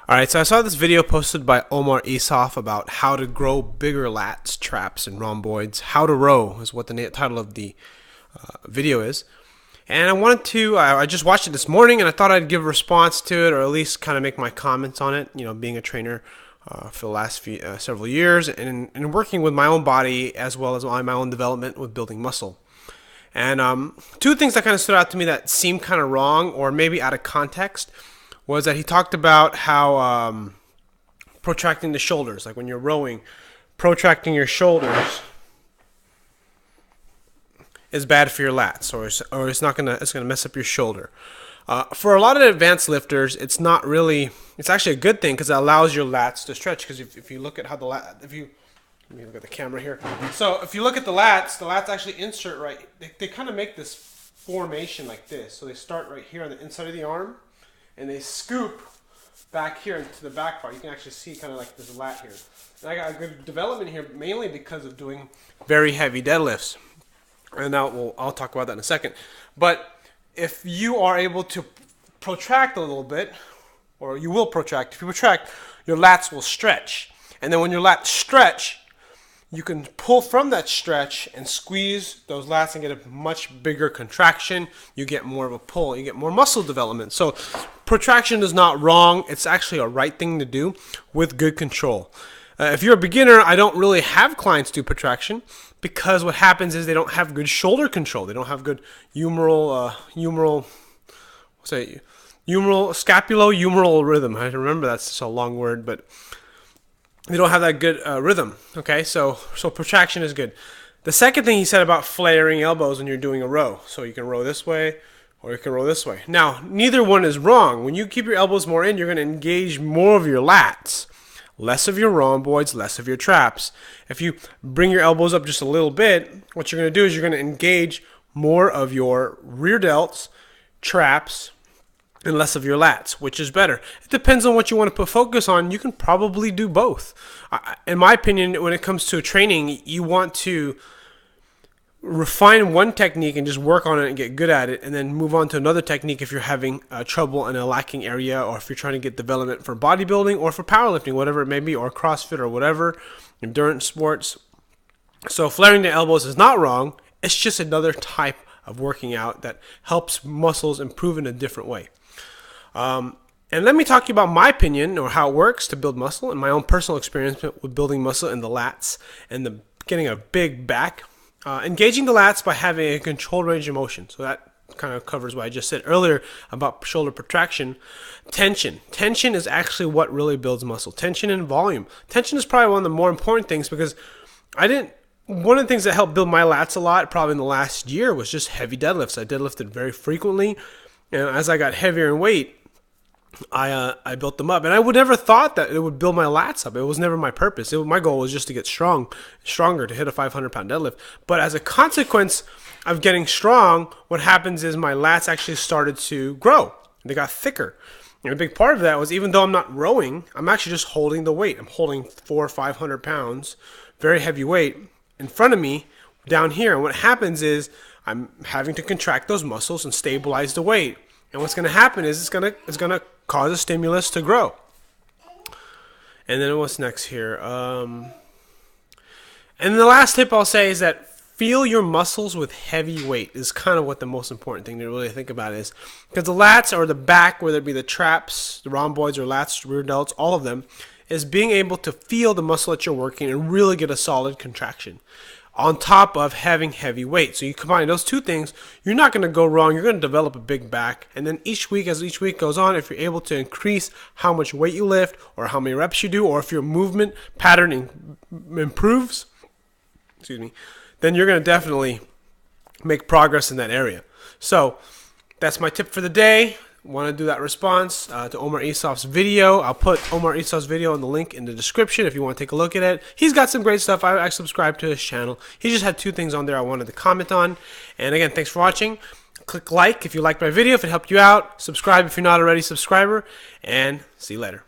Alright, so I saw this video posted by Omar about how to grow bigger lats, traps, and rhomboids. How to row is what the title of the video is. And I just watched it this morning and I thought I'd give a response to it, or at least kind of make my comments on it. You know, being a trainer for the last several years and working with my own body as well as my own development with building muscle. And two things that kind of stood out to me that seemed kind of wrong or maybe out of context was that he talked about how protracting the shoulders, like when you're rowing, protracting your shoulders is bad for your lats, or it's gonna mess up your shoulder. For a lot of advanced lifters, it's actually a good thing because it allows your lats to stretch. Because if you look at how let me look at the camera here. So if you look at the lats actually insert right. They kind of make this formation like this. So they start right here on the inside of the arm, and they scoop back here into the back part. You can actually see kind of like this lat here. And I got a good development here mainly because of doing very heavy deadlifts. And now I'll talk about that in a second. But if you are able to protract a little bit, or you will protract, if you protract, your lats will stretch. And then when your lats stretch, you can pull from that stretch and squeeze those lats and get a much bigger contraction. You get more of a pull. You get more muscle development. So protraction is not wrong. It's actually a right thing to do with good control. If you're a beginner, I don't really have clients do protraction because what happens is they don't have good shoulder control. They don't have good scapulo-humeral rhythm. I remember that's such a long word, but they don't have that good rhythm. Okay, so protraction is good. The second thing he said about flaring elbows when you're doing a row. So you can row this way or you can row this way. Now, neither one is wrong. When you keep your elbows more in, you're going to engage more of your lats. Less of your rhomboids, less of your traps. If you bring your elbows up just a little bit, what you're going to do is you're going to engage more of your rear delts, traps, and less of your lats, which is better. It depends on what you want to put focus on. You can probably do both. In my opinion, when it comes to training, you want to refine one technique and just work on it and get good at it, and then move on to another technique if you're having trouble in a lacking area, or if you're trying to get development for bodybuilding or for powerlifting, whatever it may be, or CrossFit or whatever, endurance sports. So flaring the elbows is not wrong. It's just another type of working out that helps muscles improve in a different way. And let me talk to you about my opinion or how it works to build muscle and my own personal experience with building muscle in the lats and getting a big back. Engaging the lats by having a controlled range of motion. So that kind of covers what I just said earlier about shoulder protraction. Tension. Tension is actually what really builds muscle. Tension and volume. Tension is probably one of the more important things because one of the things that helped build my lats a lot probably in the last year was just heavy deadlifts. I deadlifted very frequently, and as I got heavier in weight, I built them up, and I would never thought that it would build my lats up. It was never my purpose. My goal was just to get stronger, to hit a 500-pound deadlift. But as a consequence of getting strong, what happens is my lats actually started to grow. They got thicker. And a big part of that was, even though I'm not rowing, I'm actually just holding the weight. I'm holding 400 or 500 pounds, very heavy weight, in front of me down here. And what happens is I'm having to contract those muscles and stabilize the weight. And what's going to happen is it's going to cause a stimulus to grow. And then what's next here? And the last tip I'll say is that feel your muscles with heavy weight is kind of what the most important thing to really think about is. Because the lats or the back, whether it be the traps, the rhomboids or lats, rear delts, all of them, is being able to feel the muscle that you're working and really get a solid contraction on top of having heavy weight. So you combine those two things, you're not going to go wrong. You're going to develop a big back. And then as each week goes on, if you're able to increase how much weight you lift or how many reps you do, or if your movement pattern improves, then you're going to definitely make progress in that area. So that's my tip for the day. Want to do that response to Omar Isuf's video. I'll put Omar Isuf's video in the link in the description if you want to take a look at it. He's got some great stuff. I subscribe to his channel. He just had two things on there I wanted to comment on. And again, thanks for watching. Click like if you liked my video, if it helped you out. Subscribe if you're not already a subscriber. And see you later.